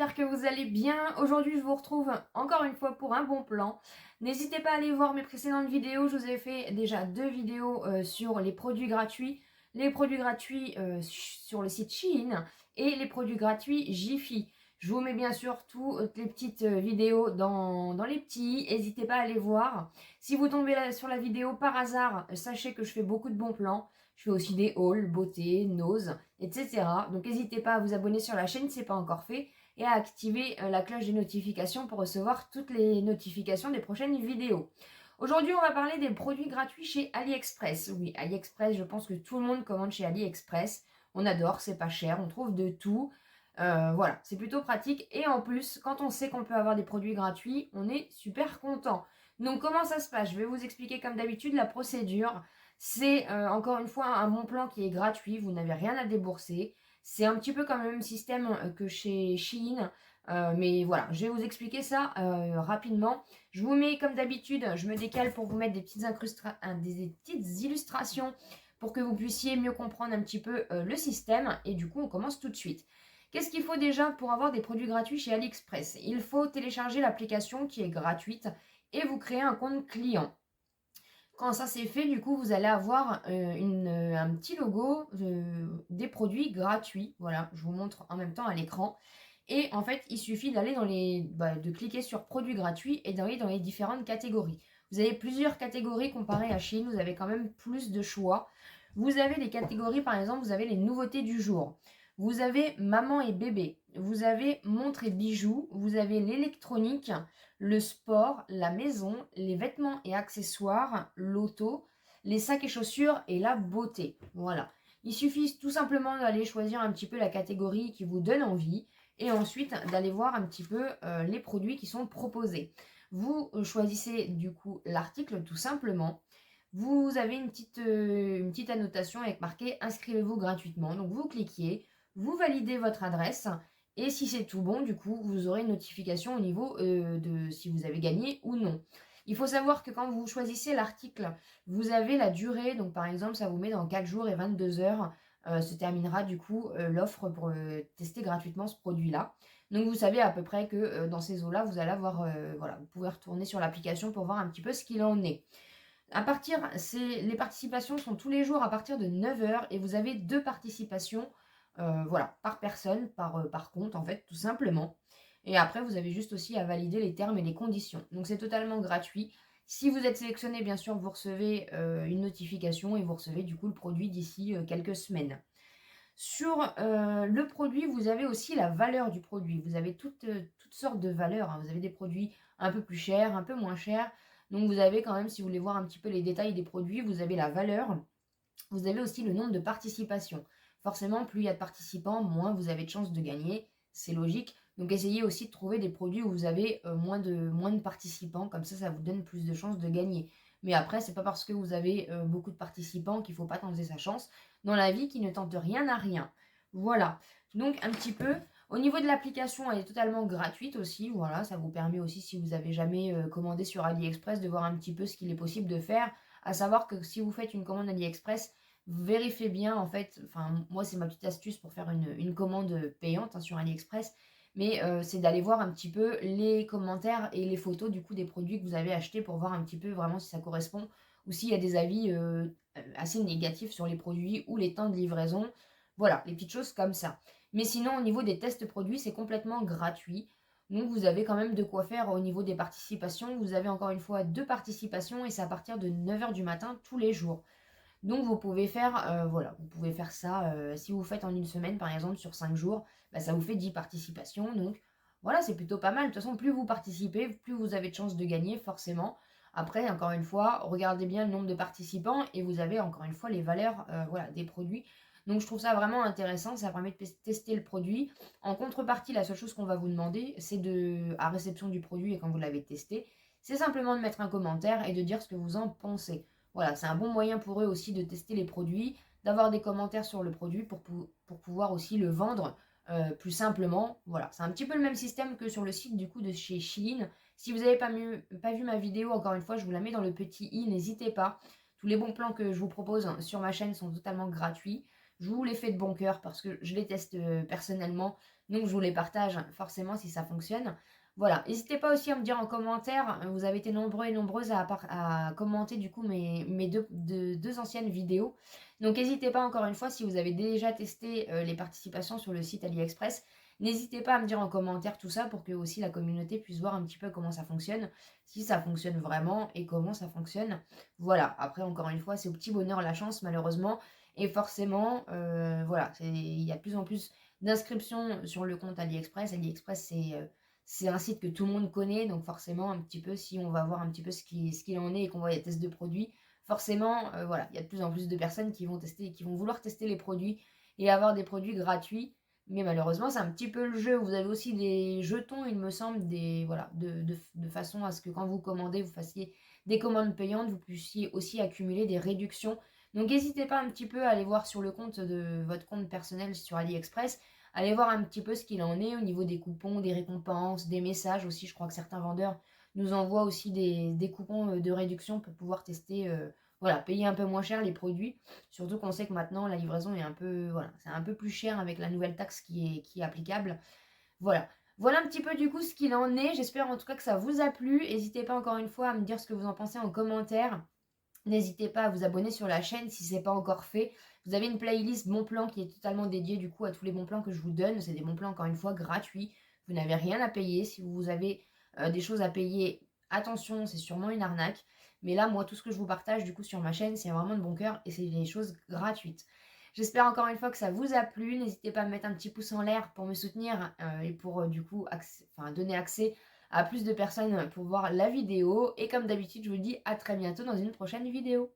j'espère que vous allez bien. Aujourd'hui, je vous retrouve encore une fois pour un bon plan. N'hésitez pas à aller voir mes précédentes vidéos. Je vous ai fait déjà 2 vidéos sur les produits gratuits. Les produits gratuits sur le site Shein et les produits gratuits Jiffy. Je vous mets bien sûr toutes les petites vidéos dans les petits. N'hésitez pas à aller voir. Si vous tombez sur la vidéo par hasard, sachez que je fais beaucoup de bons plans. Je fais aussi des hauls, beauté, nose, etc. Donc n'hésitez pas à vous abonner sur la chaîne si ce n'est pas encore fait et à activer la cloche des notifications pour recevoir toutes les notifications des prochaines vidéos. Aujourd'hui, on va parler des produits gratuits chez AliExpress. Oui, AliExpress, je pense que tout le monde commande chez AliExpress. On adore, c'est pas cher, on trouve de tout. Voilà, c'est plutôt pratique. Et en plus, quand on sait qu'on peut avoir des produits gratuits, on est super content. Donc comment ça se passe? Je vais vous expliquer comme d'habitude la procédure. C'est encore une fois un bon plan qui est gratuit, vous n'avez rien à débourser. C'est un petit peu comme le même système que chez Shein. Mais voilà, je vais vous expliquer ça rapidement. Je vous mets comme d'habitude, je me décale pour vous mettre des petites illustrations pour que vous puissiez mieux comprendre un petit peu le système. Et du coup, on commence tout de suite. Qu'est-ce qu'il faut déjà pour avoir des produits gratuits chez AliExpress? Il faut télécharger l'application qui est gratuite et vous créer un compte client. Quand ça c'est fait, du coup, vous allez avoir un petit logo des produits gratuits. Voilà, je vous montre en même temps à l'écran. Et en fait, il suffit d'aller de cliquer sur produits gratuits et d'aller dans les différentes catégories. Vous avez plusieurs catégories comparées à Chine, vous avez quand même plus de choix. Vous avez les catégories, par exemple, vous avez les nouveautés du jour. Vous avez maman et bébé. Vous avez montres et bijoux. Vous avez l'électronique, le sport, la maison, les vêtements et accessoires, l'auto, les sacs et chaussures et la beauté. Voilà. Il suffit tout simplement d'aller choisir un petit peu la catégorie qui vous donne envie et ensuite d'aller voir un petit peu les produits qui sont proposés. Vous choisissez du coup l'article tout simplement. Vous avez une petite annotation avec marqué inscrivez-vous gratuitement. Donc vous cliquez, vous validez votre adresse et si c'est tout bon, du coup, vous aurez une notification au niveau de si vous avez gagné ou non. Il faut savoir que quand vous choisissez l'article, vous avez la durée. Donc par exemple, ça vous met dans 4 jours et 22 heures. Se terminera du coup l'offre pour tester gratuitement ce produit-là. Donc vous savez à peu près que dans ces eaux-là, vous allez avoir, voilà, vous pouvez retourner sur l'application pour voir un petit peu ce qu'il en est. Les participations sont tous les jours à partir de 9 heures et vous avez 2 participations voilà, par personne, par compte en fait, tout simplement. Et après, vous avez juste aussi à valider les termes et les conditions. Donc c'est totalement gratuit. Si vous êtes sélectionné, bien sûr, vous recevez une notification et vous recevez du coup le produit d'ici quelques semaines. Sur le produit, vous avez aussi la valeur du produit. Vous avez toutes sortes de valeurs, hein. Vous avez des produits un peu plus chers, un peu moins chers. Donc vous avez quand même, si vous voulez voir un petit peu les détails des produits, vous avez la valeur. Vous avez aussi le nombre de participations. Forcément, plus il y a de participants, moins vous avez de chances de gagner. C'est logique. Donc essayez aussi de trouver des produits où vous avez moins de participants. Comme ça vous donne plus de chances de gagner. Mais après, c'est pas parce que vous avez beaucoup de participants qu'il ne faut pas tenter sa chance. Dans la vie, qui ne tente rien n'a rien. Voilà. Donc un petit peu. Au niveau de l'application, elle est totalement gratuite aussi. Voilà, ça vous permet aussi, si vous n'avez jamais commandé sur AliExpress, de voir un petit peu ce qu'il est possible de faire. À savoir que si vous faites une commande AliExpress, vérifiez bien en fait, enfin moi c'est ma petite astuce pour faire une commande payante sur AliExpress, mais c'est d'aller voir un petit peu les commentaires et les photos du coup des produits que vous avez achetés pour voir un petit peu vraiment si ça correspond ou s'il y a des avis assez négatifs sur les produits ou les temps de livraison. Voilà, les petites choses comme ça. Mais sinon au niveau des tests produits, c'est complètement gratuit. Donc vous avez quand même de quoi faire au niveau des participations. Vous avez encore une fois 2 participations et c'est à partir de 9 heures du matin tous les jours. Donc vous pouvez faire, voilà, vous pouvez faire ça, si vous faites en une semaine par exemple sur 5 jours, bah, ça vous fait 10 participations. Donc voilà, c'est plutôt pas mal. De toute façon, plus vous participez, plus vous avez de chances de gagner forcément. Après, encore une fois, regardez bien le nombre de participants et vous avez encore une fois les valeurs voilà, des produits. Donc je trouve ça vraiment intéressant, ça permet de tester le produit. En contrepartie, la seule chose qu'on va vous demander, c'est à réception du produit et quand vous l'avez testé, c'est simplement de mettre un commentaire et de dire ce que vous en pensez. Voilà, c'est un bon moyen pour eux aussi de tester les produits, d'avoir des commentaires sur le produit pour pouvoir aussi le vendre plus simplement. Voilà, c'est un petit peu le même système que sur le site du coup de chez Shein. Si vous n'avez pas vu ma vidéo, encore une fois, je vous la mets dans le petit i, n'hésitez pas. Tous les bons plans que je vous propose sur ma chaîne sont totalement gratuits. Je vous les fais de bon cœur parce que je les teste personnellement. Donc je vous les partage forcément si ça fonctionne. Voilà, n'hésitez pas aussi à me dire en commentaire, vous avez été nombreux et nombreuses à commenter du coup mes deux anciennes vidéos. Donc n'hésitez pas encore une fois, si vous avez déjà testé les participations sur le site AliExpress, n'hésitez pas à me dire en commentaire tout ça pour que aussi la communauté puisse voir un petit peu comment ça fonctionne, si ça fonctionne vraiment et comment ça fonctionne. Voilà, après encore une fois, c'est au petit bonheur la chance malheureusement. Et forcément, voilà, il y a de plus en plus d'inscriptions sur le compte AliExpress. AliExpress, c'est un site que tout le monde connaît, donc forcément, un petit peu, si on va voir un petit peu ce qu'il en est et qu'on voit les tests de produits, forcément, voilà, il y a de plus en plus de personnes qui vont tester, qui vont vouloir tester les produits et avoir des produits gratuits. Mais malheureusement, c'est un petit peu le jeu. Vous avez aussi des jetons, il me semble, voilà, de façon à ce que quand vous commandez, vous fassiez des commandes payantes, vous puissiez aussi accumuler des réductions. Donc n'hésitez pas un petit peu à aller voir sur le compte de votre compte personnel sur AliExpress, allez voir un petit peu ce qu'il en est au niveau des coupons, des récompenses, des messages aussi. Je crois que certains vendeurs nous envoient aussi des coupons de réduction pour pouvoir tester, voilà, payer un peu moins cher les produits. Surtout qu'on sait que maintenant la livraison est un peu, voilà, c'est un peu plus cher avec la nouvelle taxe qui est applicable. Voilà. Voilà un petit peu du coup ce qu'il en est. J'espère en tout cas que ça vous a plu. N'hésitez pas encore une fois à me dire ce que vous en pensez en commentaire. N'hésitez pas à vous abonner sur la chaîne si ce n'est pas encore fait. Vous avez une playlist bons plans qui est totalement dédiée du coup à tous les bons plans que je vous donne. C'est des bons plans encore une fois gratuits. Vous n'avez rien à payer. Si vous avez des choses à payer, attention, c'est sûrement une arnaque. Mais là, moi, tout ce que je vous partage du coup sur ma chaîne, c'est vraiment de bon cœur et c'est des choses gratuites. J'espère encore une fois que ça vous a plu. N'hésitez pas à me mettre un petit pouce en l'air pour me soutenir et pour du coup donner accès à plus de personnes pour voir la vidéo. Et comme d'habitude, je vous dis à très bientôt dans une prochaine vidéo.